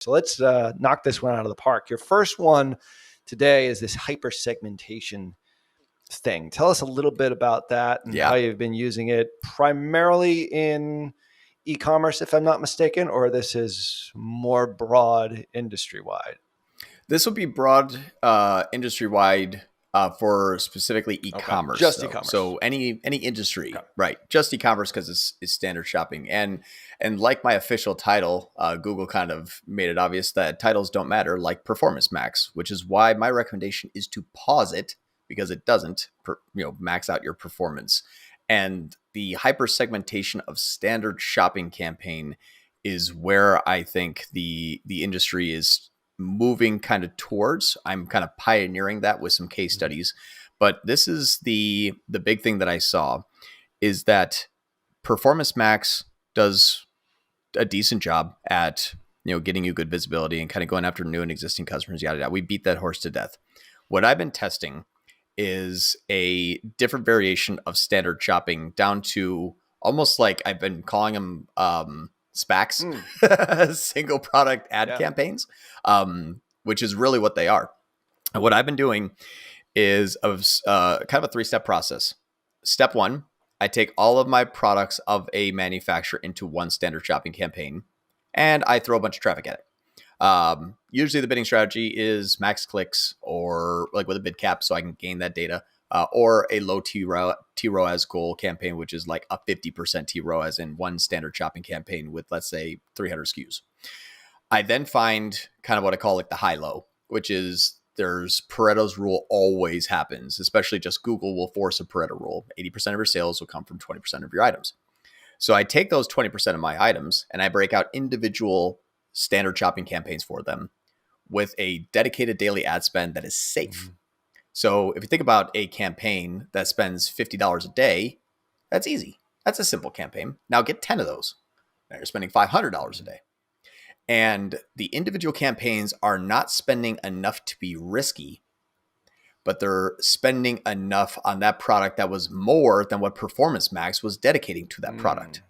So let's knock this one out of the park. Your first one today is this hypersegmentation thing. Tell us a little bit about that and how you've been using it primarily in e-commerce, if I'm not mistaken, or this is more broad industry-wide? This will be broad industry-wide for specifically e-commerce. Okay. Just e-commerce. So any industry, right? Just e-commerce because it's standard shopping. And like my official title, Google kind of made it obvious that titles don't matter, like Performance Max, which is why my recommendation is to pause it because it doesn't max out your performance. And the hypersegmentation of standard shopping campaign is where I think the industry is moving kind of towards. I'm kind of pioneering that with some case studies, but this is the big thing that I saw is that Performance Max does a decent job at getting you good visibility and kind of going after new and existing customers. Yada yada. We beat that horse to death. What I've been testing is a different variation of standard shopping down to almost like I've been calling them SPACs, single product ad campaigns, which is really what they are. And what I've been doing is kind of a 3-step process. Step 1, I take all of my products of a manufacturer into one standard shopping campaign, and I throw a bunch of traffic at it. Usually the bidding strategy is max clicks or like with a bid cap so I can gain that data, or a low TROAS goal campaign, which is like a 50% TROAS in one standard shopping campaign with, let's say, 300 SKUs. I then find kind of what I call like the high-low, which is there's Pareto's rule always happens, especially just Google will force a Pareto rule. 80% of your sales will come from 20% of your items. So I take those 20% of my items and I break out individual standard shopping campaigns for them with a dedicated daily ad spend that is safe. So if you think about a campaign that spends $50 a day, that's easy. That's a simple campaign. Now get 10 of those. Now you're spending $500 a day. And the individual campaigns are not spending enough to be risky, but they're spending enough on that product that was more than what Performance Max was dedicating to that product.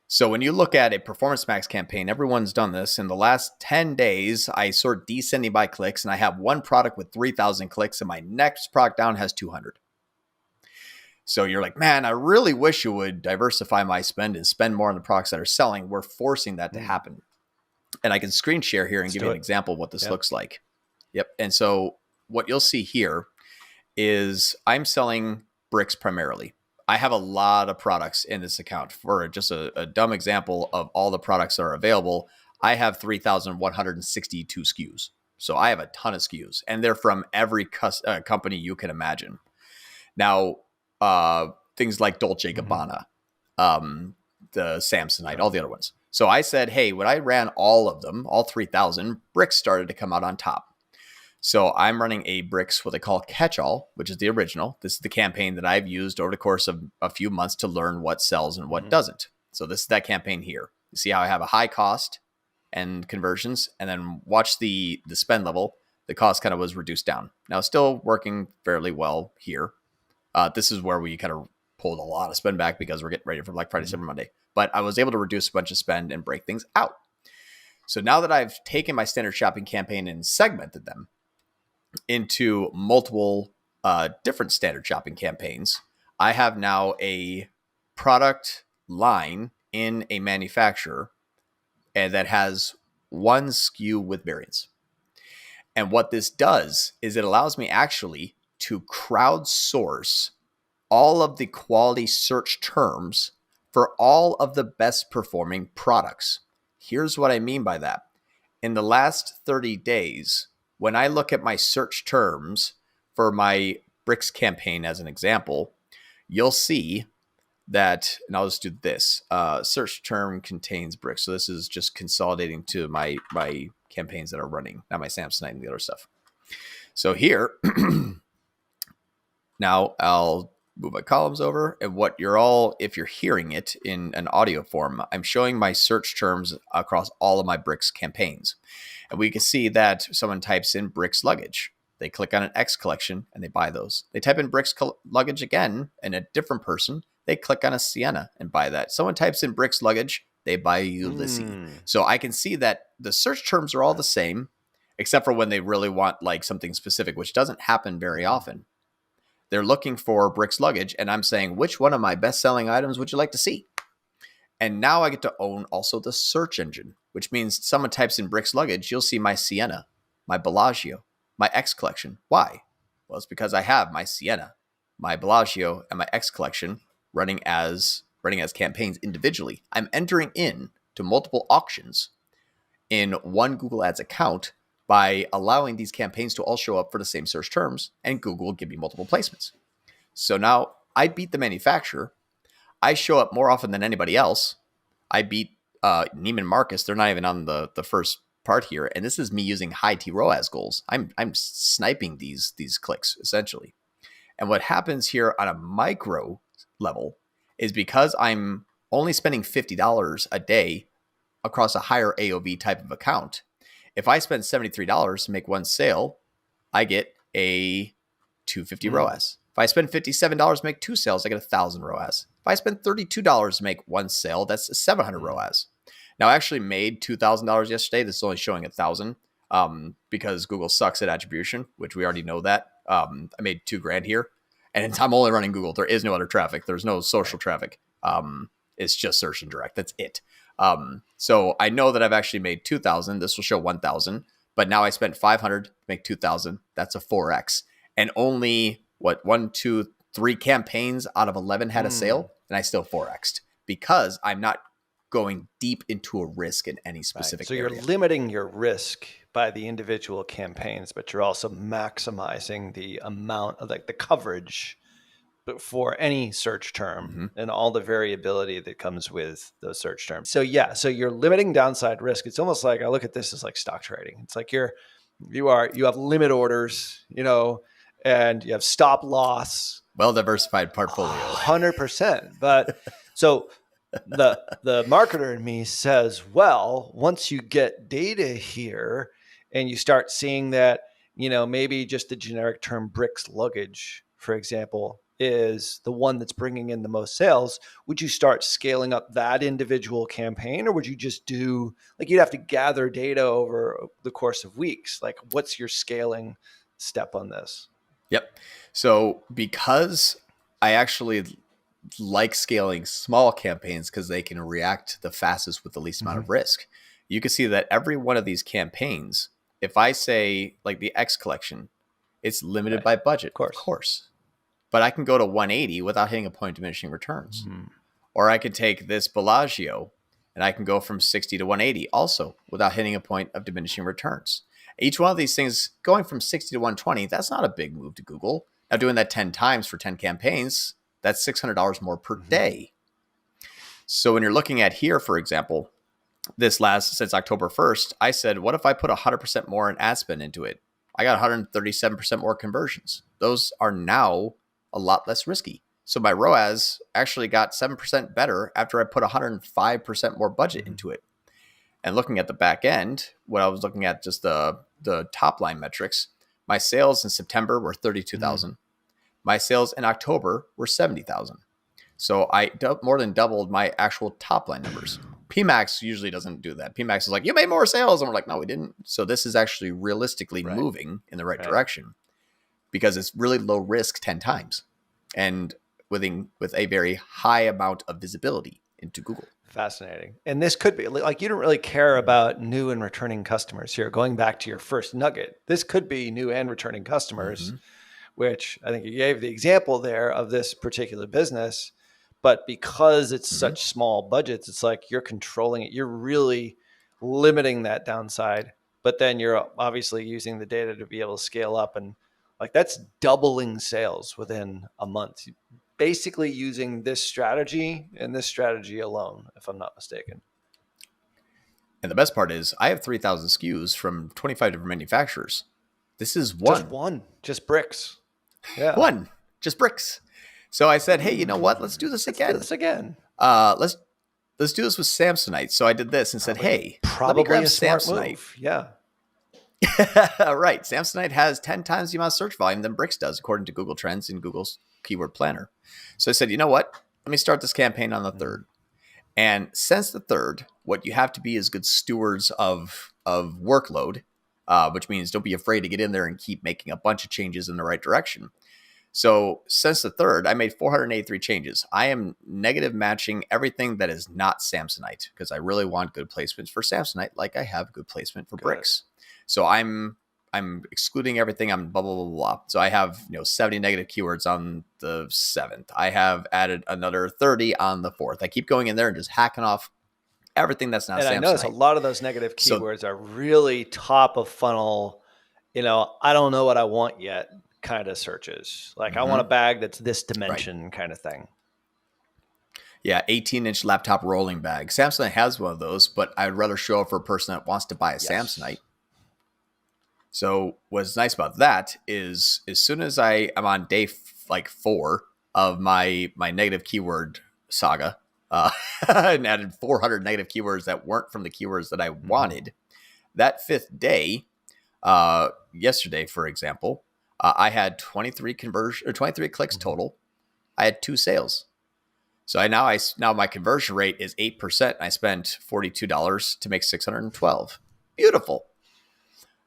So when you look at a Performance Max campaign, everyone's done this. In the last 10 days, I sort descending by clicks, and I have one product with 3,000 clicks, and my next product down has 200. So you're like, man, I really wish you would diversify my spend and spend more on the products that are selling. We're forcing that to happen. And I can screen share here and give you an example of what this looks like. Yep. And so what you'll see here is I'm selling bricks primarily. I have a lot of products in this account. For just a dumb example of all the products that are available, I have 3,162 SKUs. So I have a ton of SKUs, and they're from every company you can imagine. Now, things like Dolce & Gabbana, the Samsonite, all the other ones. So I said, hey, when I ran all of them, all 3,000, bricks started to come out on top. So I'm running a bricks, what they call catch-all, which is the original. This is the campaign that I've used over the course of a few months to learn what sells and what doesn't. So this is that campaign here. You see how I have a high cost and conversions, and then watch the spend level. The cost kind of was reduced down. Now it's still working fairly well here. This is where we kind of pulled a lot of spend back because we're getting ready for Black Friday, Cyber Monday. But I was able to reduce a bunch of spend and break things out. So now that I've taken my standard shopping campaign and segmented them into multiple different standard shopping campaigns, I have now a product line in a manufacturer that has one SKU with variants. And what this does is it allows me actually to crowdsource all of the quality search terms for all of the best performing products. Here's what I mean by that. In the last 30 days, when I look at my search terms for my bricks campaign as an example, you'll see that, and I'll just do this, search term contains bricks. So this is just consolidating to my campaigns that are running, not my Samsonite and the other stuff. So here, now I'll move my columns over, and what you're all, if you're hearing it in an audio form, I'm showing my search terms across all of my bricks campaigns. And we can see that someone types in bricks luggage. They click on an X collection and they buy those. They type in bricks luggage again, and a different person, they click on a Sienna and buy that. Someone types in bricks luggage, they buy Ulysses. So I can see that the search terms are all the same, except for when they really want like something specific, which doesn't happen very often. They're looking for Bricks luggage, and I'm saying, which one of my best-selling items would you like to see? And now I get to own also the search engine, which means someone types in Bricks luggage, you'll see my Sienna, my Bellagio, my X collection. Why? Well, it's because I have my Sienna, my Bellagio, and my X collection running as campaigns individually. I'm entering in to multiple auctions in one Google Ads account by allowing these campaigns to all show up for the same search terms, and Google will give me multiple placements. So now I beat the manufacturer. I show up more often than anybody else. I beat Neiman Marcus. They're not even on the first part here, and this is me using high T ROAS goals. I'm sniping these clicks essentially. And what happens here on a micro level is because I'm only spending $50 a day across a higher AOV type of account. If I spend $73 to make one sale, I get a 250 ROAS. If I spend $57 to make two sales, I get 1,000 ROAS. If I spend $32 to make one sale, that's 700 ROAS. Now, I actually made $2,000 yesterday. This is only showing 1,000 because Google sucks at attribution, which we already know that. I made $2,000 here, and I'm only running Google. There is no other traffic. There's no social traffic. It's just search and direct. That's it. So I know that I've actually made 2,000. This will show 1,000, but now I spent 500 to make 2,000. That's a 4x, and only 1, 2, 3 campaigns out of 11 had a sale, and I still 4x'd because I'm not going deep into a risk in any specific area. So you're limiting your risk by the individual campaigns, but you're also maximizing the amount of like the coverage for any search term and all the variability that comes with those search terms. So so you're limiting downside risk. It's almost like I look at this as like stock trading. It's like you have limit orders, and you have stop loss. Well-diversified portfolio. 100%. But so the marketer in me says, well, once you get data here and you start seeing that, maybe just the generic term Bricks luggage, for example, is the one that's bringing in the most sales, would you start scaling up that individual campaign, or would you just do like you'd have to gather data over the course of weeks? Like, what's your scaling step on this? Yep. So because I actually like scaling small campaigns because they can react the fastest with the least amount of risk, you can see that every one of these campaigns, if I say like the X collection, it's limited by budget, of course. But I can go to 180 without hitting a point of diminishing returns. Or I could take this Bellagio and I can go from 60 to 180 also without hitting a point of diminishing returns. Each one of these things going from 60 to 120, that's not a big move to Google. Now doing that 10 times for 10 campaigns, that's $600 more per day. So when you're looking at here, for example, since October 1st, I said, what if I put 100% more in ad spend into it? I got 137% more conversions. Those are now a lot less risky. So my ROAS actually got 7% better after I put 105% more budget into it. And looking at the back end, when I was looking at just the top line metrics, my sales in September were 32,000. My sales in October were 70,000. So I more than doubled my actual top line numbers. PMax usually doesn't do that. PMax is like, you made more sales. And we're like, no, we didn't. So this is actually realistically moving in the right direction because it's really low risk 10 times and with a very high amount of visibility into Google. Fascinating. And this could be like, you don't really care about new and returning customers here. Going back to your first nugget, this could be new and returning customers, which I think you gave the example there of this particular business. But because it's such small budgets, it's like you're controlling it. You're really limiting that downside. But then you're obviously using the data to be able to scale up. And like that's doubling sales within a month. Basically using this strategy and this strategy alone, if I'm not mistaken. And the best part is I have 3,000 SKUs from 25 different manufacturers. This is one. Just bricks. Yeah. One. Just bricks. So I said, hey, you know what? Let's do this again. Let's do this with Samsonite. So I did this and said, hey, probably a smart move. Yeah. Right. Samsonite has 10 times the amount of search volume than Bricks does, according to Google Trends and Google's Keyword Planner. So I said, you know what? Let me start this campaign on the 3rd. And since the 3rd, what you have to be is good stewards of workload, which means don't be afraid to get in there and keep making a bunch of changes in the right direction. So since the 3rd, I made 483 changes. I am negative matching everything that is not Samsonite because I really want good placements for Samsonite, like I have good placement for bricks. So I'm excluding everything on blah, blah, blah, blah. So I have 70 negative keywords on the 7th. I have added another 30 on the 4th. I keep going in there and just hacking off everything that's not Samsonite. And I notice a lot of those negative keywords are really top of funnel, I don't know what I want yet kind of searches. Like I want a bag that's this dimension kind of thing. Yeah, 18-inch laptop rolling bag. Samsonite has one of those, but I'd rather show it for a person that wants to buy a Samsonite. So what's nice about that is as soon as I'm on day 4 of my negative keyword saga, and added 400 negative keywords that weren't from the keywords that I wanted, that 5th day, yesterday, for example, I had 23 clicks total. I had 2 sales. So now my conversion rate is 8%. And I spent $42 to make $612. Beautiful.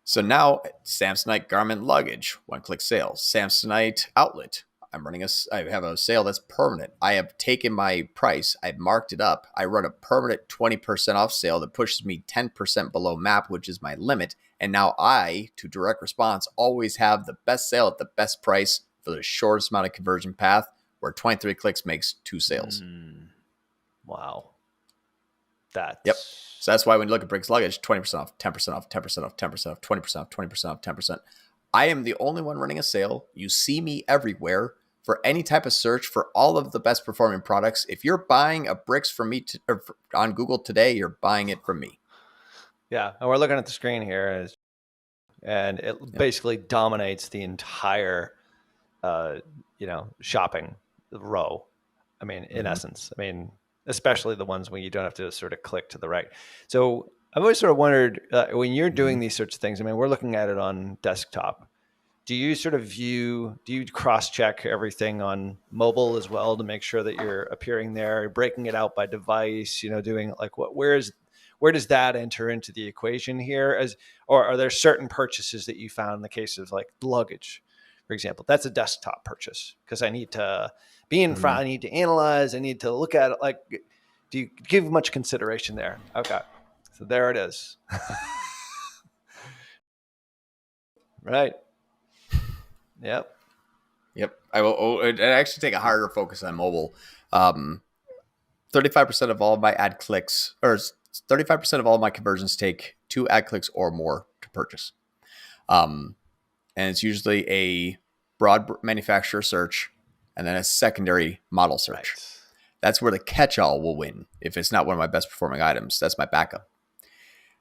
So now Samsonite garment luggage, 1-click sales. Samsonite outlet. I have a sale that's permanent. I have taken my price. I've marked it up. I run a permanent 20% off sale that pushes me 10% below MAP, which is my limit. And now I, to direct response, always have the best sale at the best price for the shortest amount of conversion path, where 23 clicks makes 2 sales. Wow. Yep. So that's why when you look at Bricks Luggage, 20% off, 10% off, 10% off, 10% off, 20% off, 20% off, 10%. I am the only one running a sale. You see me everywhere for any type of search for all of the best performing products. If you're buying a bricks from me on Google today, you're buying it from me. Yeah. And we're looking at the screen here and it basically dominates the entire, shopping row. I mean, in essence, especially the ones when you don't have to sort of click to the right. So I've always sort of wondered when you're doing these sorts of things, we're looking at it on desktop. Do you cross-check everything on mobile as well to make sure that you're appearing there, breaking it out by device, doing like where does that enter into the equation here? Or are there certain purchases that you found in the case of like luggage, for example? That's a desktop purchase because I need to be in front, I need to analyze, I need to look at it. Like, do you give much consideration there? Okay. So there it is. Right. Yep. I will actually take a harder focus on mobile. 35% of all of my ad clicks, or 35% of all of my conversions take 2 ad clicks or more to purchase. And it's usually a broad manufacturer search and then a secondary model search. Right. That's where the catch-all will win. If it's not one of my best performing items, that's my backup.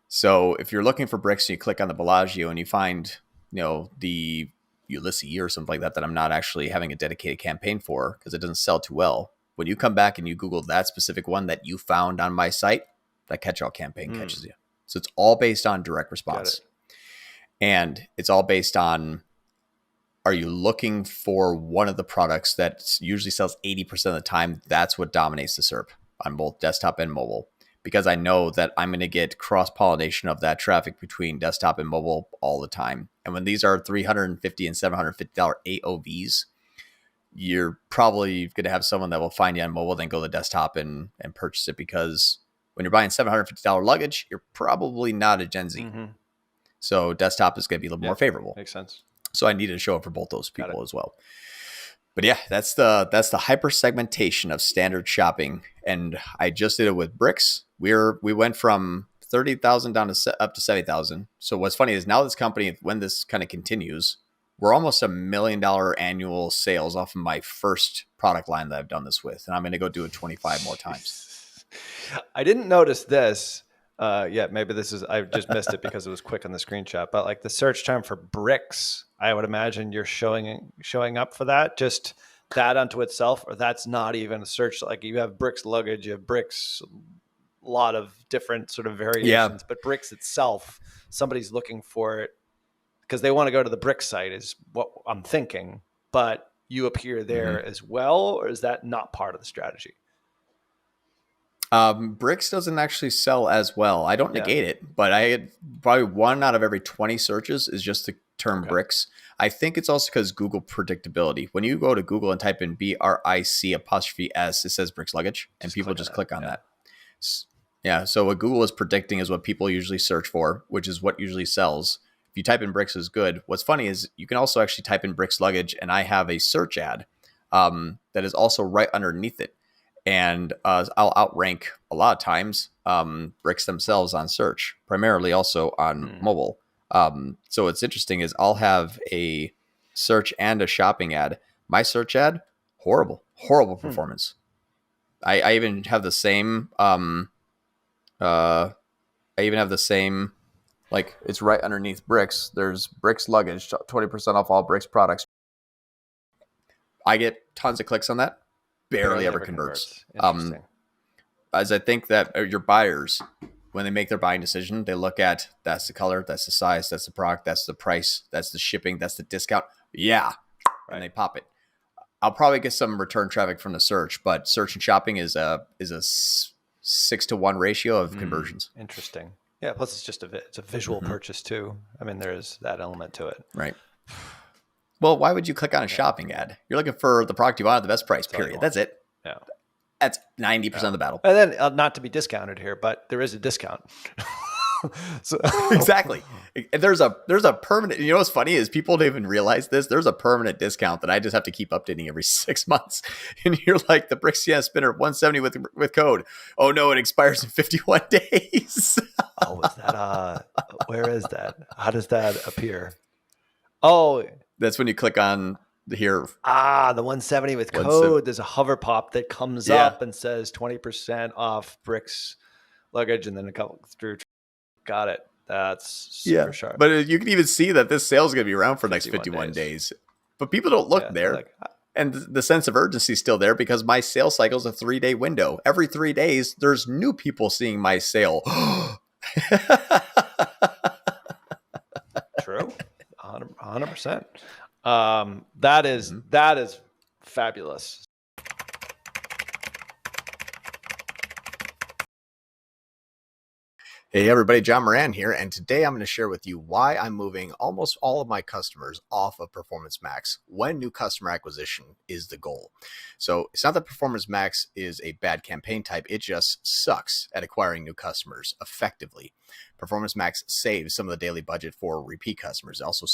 So if you're looking for bricks and you click on the Bellagio and you find, the Ulysses or something like that I'm not actually having a dedicated campaign for because it doesn't sell too well. When you come back and you Google that specific one that you found on my site, that catch-all campaign catches you. So it's all based on direct response. And it's all based on, are you looking for one of the products that usually sells 80% of the time? That's what dominates the SERP on both desktop and mobile, because I know that I'm going to get cross-pollination of that traffic between desktop and mobile all the time. And when these are $350 and $750 AOVs, you're probably going to have someone that will find you on mobile, then go to the desktop and purchase it, because when you're buying $750 luggage, you're probably not a Gen Z. So desktop is going to be a little more favorable. Makes sense. So I needed to show up for both those people as well. But yeah, that's the hypersegmentation of standard shopping. And I just did it with bricks. We went from 30,000 down to up to 70,000. So what's funny is now this company, when this kind of continues, we're almost $1 million annual sales off of my first product line that I've done this with. And I'm going to go do it 25 more times. I didn't notice this. Maybe I just missed it because it was quick on the screenshot, but like the search term for bricks, I would imagine you're showing up for that, just that unto itself, or that's not even a search. Like you have bricks luggage, you have bricks, a lot of different sort of variations, but bricks itself, somebody's looking for it because they want to go to the brick site is what I'm thinking, but you appear there as well, or is that not part of the strategy? Bricks doesn't actually sell as well. I don't negate it, but I had probably 1 out of every 20 searches is just the term bricks. I think it's also because Google predictability. When you go to Google and type in BRIC''S, it says bricks luggage, and people just click on that. Yeah. So what Google is predicting is what people usually search for, which is what usually sells. If you type in bricks is good. What's funny is you can also actually type in bricks luggage, and I have a search ad that is also right underneath it. And I'll outrank a lot of times bricks themselves on search, primarily also on mobile. So what's interesting is I'll have a search and a shopping ad. My search ad, horrible performance. I even have the same. Like it's right underneath bricks. There's bricks luggage, 20% off all bricks products. I get tons of clicks on that. Barely ever converts. As I think that your buyers, when they make their buying decision, they look at that's the color, that's the size, that's the product, that's the price, that's the shipping, that's the discount. Yeah. And they pop it. I'll probably get some return traffic from the search, but search and shopping is a 6-to-1 ratio of conversions. Interesting. Yeah. Plus it's a visual purchase too. I mean, there's that element to it. Right. Well, why would you click on a shopping ad? You're looking for the product you want at the best price, period. That's it. Yeah. That's 90% of the battle. And then not to be discounted here, but there is a discount. So exactly. There's a permanent, you know what's funny is people don't even realize this. There's a permanent discount that I just have to keep updating every 6 months. And you're like the Brick CS spinner 170 with code. Oh no, it expires in 51 days. Oh, is that where is that? How does that appear? Oh, that's when you click on here. The 170 with code. There's a hover pop that comes up and says 20% off bricks luggage, and then a couple through. Got it. That's super sharp. But you can even see that this sale is going to be around for the next 51 days. But people don't look there. Like, and the sense of urgency is still there because my sale cycle is a 3-day window. Every 3 days, there's new people seeing my sale. True. 100%. That is fabulous. Hey everybody, John Moran here, and today I'm going to share with you why I'm moving almost all of my customers off of Performance Max when new customer acquisition is the goal. So it's not that Performance Max is a bad campaign type, it just sucks at acquiring new customers effectively. Performance Max saves some of the daily budget for repeat customers. It also